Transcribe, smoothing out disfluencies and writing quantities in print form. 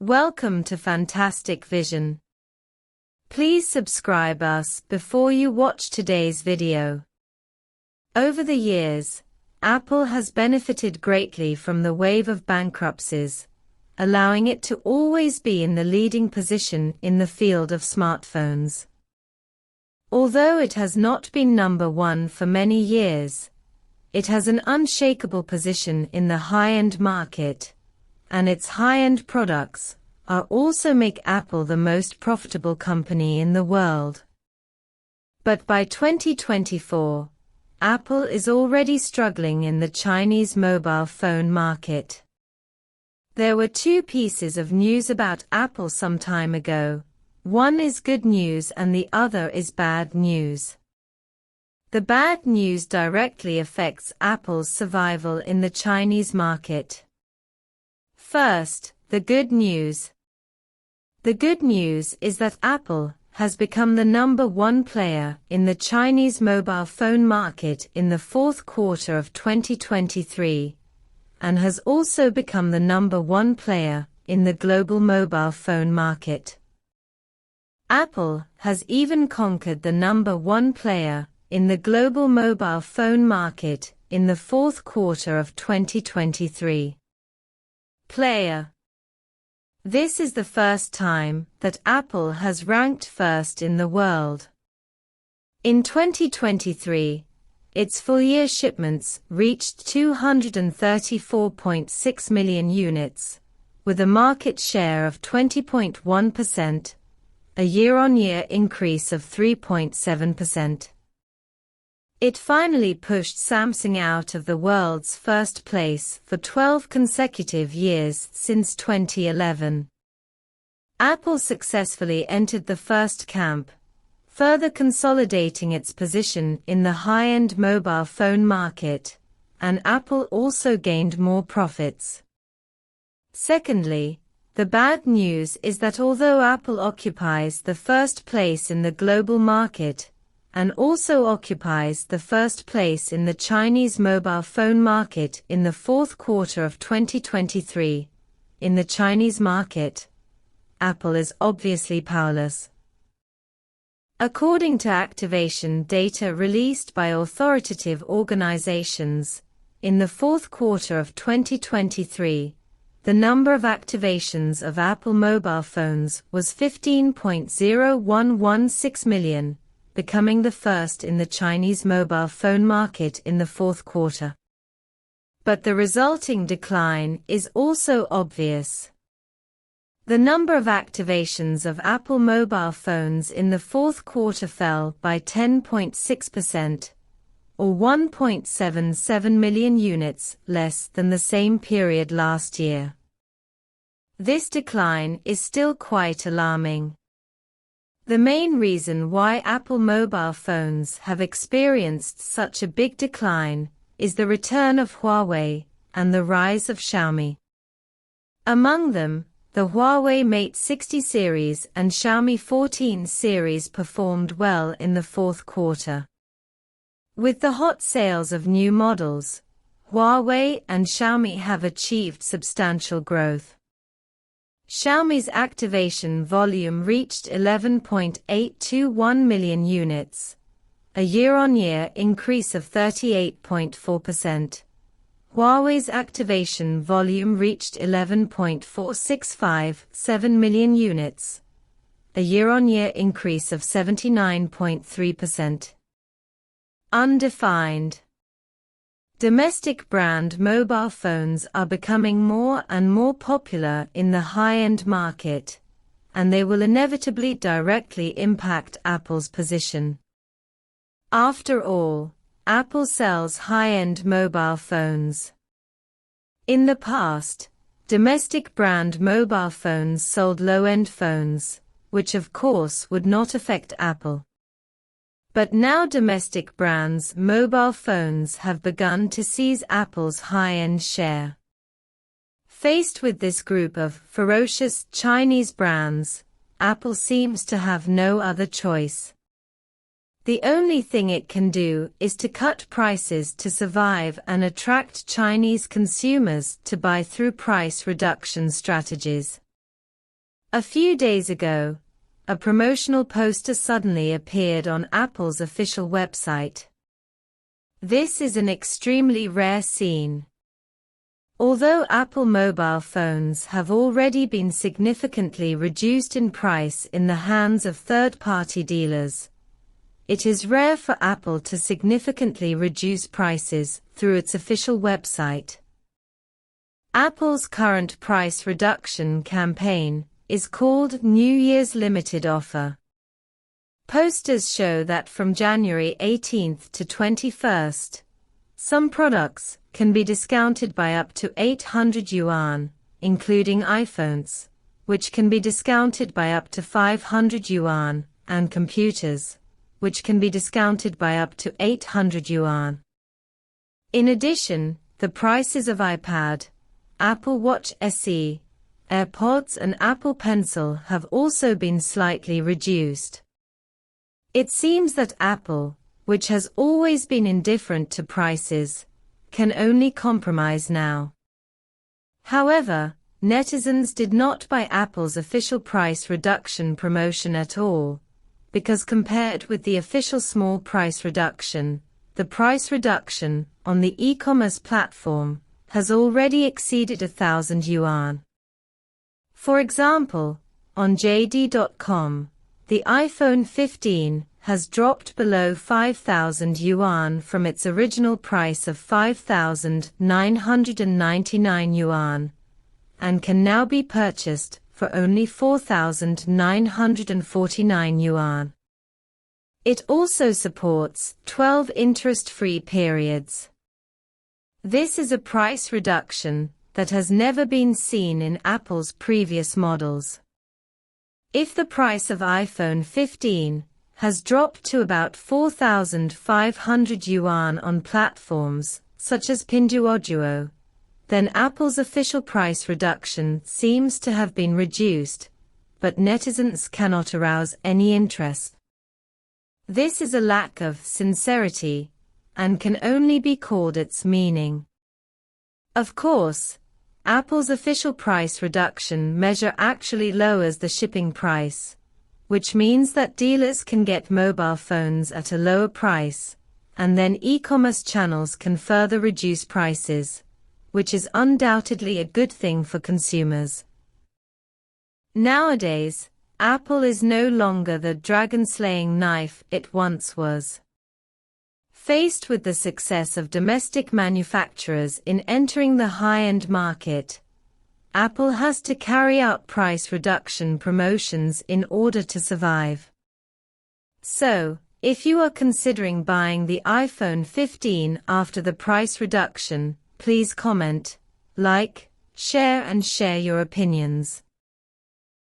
Welcome to Fantastic Vision. Please subscribe us before you watch today's video. Over the years, Apple has benefited greatly from the wave of bankruptcies, allowing it to always be in the leading position in the field of smartphones. Although it has not been number one for many years, it has an unshakable position in the high-end market, and its high-end products are also make Apple the most profitable company in the world. But by 2024, Apple is already struggling in the Chinese mobile phone market. There were two pieces of news about Apple some time ago. One is good news and the other is bad news. The bad news directly affects Apple's survival in the Chinese market. First, the good news. The good news is that Apple has become the number one player in the Chinese mobile phone market in the fourth quarter of 2023, and has also become the number one player in the global mobile phone market. Apple has even conquered the number one player in the global mobile phone market in the fourth quarter of 2023. Player. This is the first time that Apple has ranked first in the world. In 2023, its full-year shipments reached 234.6 million units, with a market share of 20.1%, a year-on-year increase of 3.7%. It finally pushed Samsung out of the world's first place for 12 consecutive years since 2011. Apple successfully entered the first camp, further consolidating its position in the high-end mobile phone market, and Apple also gained more profits. Secondly, the bad news is that although Apple occupies the first place in the global market, and also occupies the first place in the Chinese mobile phone market in the fourth quarter of 2023. In the Chinese market, Apple is obviously powerless. According to activation data released by authoritative organizations, in the fourth quarter of 2023, the number of activations of Apple mobile phones was 15.0116 million. Becoming the first in the Chinese mobile phone market in the fourth quarter. But the resulting decline is also obvious. The number of activations of Apple mobile phones in the fourth quarter fell by 10.6%, or 1.77 million units less than the same period last year. This decline is still quite alarming. The main reason why Apple mobile phones have experienced such a big decline is the return of Huawei and the rise of Xiaomi. Among them, the Huawei Mate 60 series and Xiaomi 14 series performed well in the fourth quarter. With the hot sales of new models, Huawei and Xiaomi have achieved substantial growth. Xiaomi's activation volume reached 11.821 million units, a year-on-year increase of 38.4%. Huawei's activation volume reached 11.4657 million units, a year-on-year increase of 79.3%. Undefined. Domestic brand mobile phones are becoming more and more popular in the high-end market, and they will inevitably directly impact Apple's position. After all, Apple sells high-end mobile phones. In the past, domestic brand mobile phones sold low-end phones, which of course would not affect Apple. But now domestic brands' mobile phones have begun to seize Apple's high-end share. Faced with this group of ferocious Chinese brands, Apple seems to have no other choice. The only thing it can do is to cut prices to survive and attract Chinese consumers to buy through price reduction strategies. A few days ago, a promotional poster suddenly appeared on Apple's official website. This is an extremely rare scene. Although Apple mobile phones have already been significantly reduced in price in the hands of third-party dealers, it is rare for Apple to significantly reduce prices through its official website. Apple's current price reduction campaign is called New Year's Limited Offer. Posters show that from January 18th to 21st, some products can be discounted by up to 800 yuan, including iPhones, which can be discounted by up to 500 yuan, and computers, which can be discounted by up to 800 yuan. In addition, the prices of iPad, Apple Watch SE, AirPods and Apple Pencil have also been slightly reduced. It seems that Apple, which has always been indifferent to prices, can only compromise now. However, netizens did not buy Apple's official price reduction promotion at all, because compared with the official small price reduction, the price reduction on the e-commerce platform has already exceeded 1,000 yuan. For example, on JD.com, the iPhone 15 has dropped below 5,000 yuan from its original price of 5,999 yuan, and can now be purchased for only 4,949 yuan. It also supports 12 interest-free periods. This is a price reduction that has never been seen in Apple's previous models. If the price of iPhone 15 has dropped to about 4,500 yuan on platforms such as Pinduoduo, then Apple's official price reduction seems to have been reduced, but netizens cannot arouse any interest. This is a lack of sincerity, and can only be called its meaning. Of course, Apple's official price reduction measure actually lowers the shipping price, which means that dealers can get mobile phones at a lower price, and then e-commerce channels can further reduce prices, which is undoubtedly a good thing for consumers. Nowadays, Apple is no longer the dragon-slaying knife it once was. Faced with the success of domestic manufacturers in entering the high-end market, Apple has to carry out price reduction promotions in order to survive. So, if you are considering buying the iPhone 15 after the price reduction, please comment, like, share your opinions.